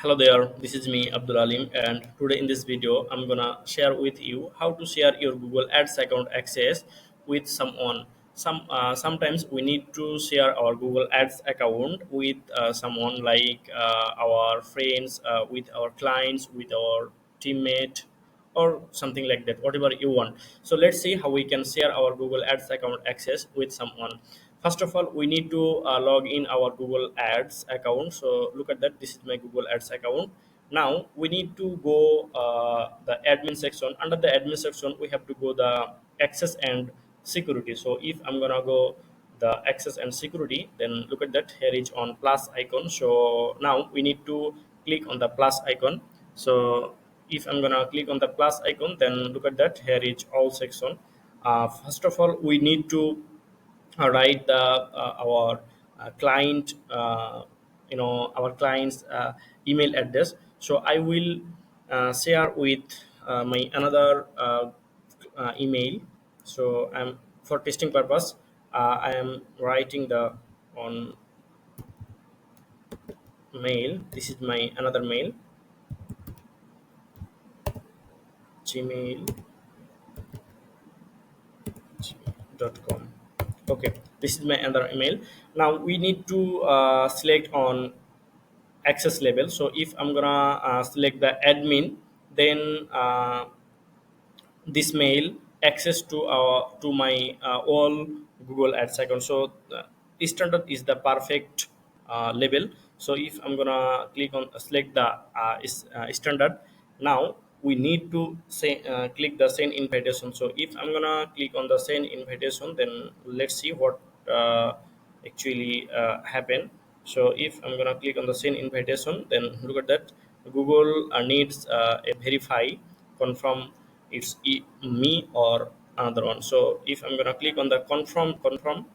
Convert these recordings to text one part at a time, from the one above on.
Hello there, this is me Abdul Alim, and today in this video I'm gonna share with you how to share your Google Ads account access with someone. Sometimes we need to share our Google Ads account with someone like our friends, with our clients, with our teammate, or something like that, whatever you want. So let's see how we can share our Google Ads account access with someone. First of all, we need to log in our Google Ads account. So look at that, this is my Google Ads account. Now we need to go the admin section. Under the admin section we have to go the access and security. So if I'm gonna go the access and security, then look at that, here is on plus icon. So now we need to click on the plus icon. So if I'm gonna click on the plus icon, then look at that, here is all section. First of all, we need to write the our client, our client's email address. So I will share with my another email. So I'm, for testing purpose, I am writing the on mail. This is my another mail, gmail.com. Okay, this is my another email. Now we need to select on access level. So if I'm gonna select the admin, then this mail access to my all Google Ads account. So standard is the perfect level. So if I'm gonna click on select the standard, now we need to say click the send invitation. So if I'm gonna click on the send invitation, then let's see what actually happen. So if I'm gonna click on the send invitation, then look at that, Google needs a verify, confirm it's me or another one. So if I'm gonna click on the confirm,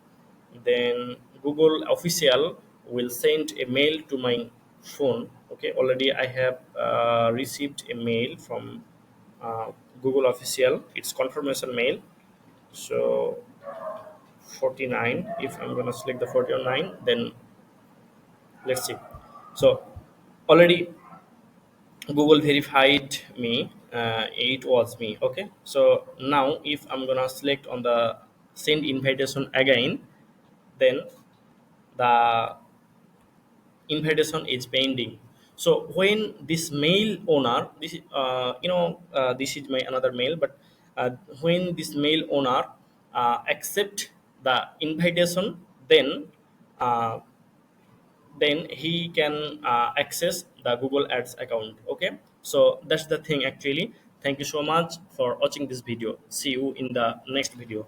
then Google official will send a mail to my phone. Okay, already I have received a mail from uh, Google official. It's confirmation mail. So 49, if I'm gonna select the 49, then let's see. So already Google verified me. It was me. Okay, so now if I'm gonna select on the send invitation again, then the invitation is pending. So when this mail owner, this this is my another mail, but uh, when this mail owner accept the invitation, uh, then he can access the Google Ads account. Okay, so that's the thing actually. Thank you so much for watching this video. See you in the next video.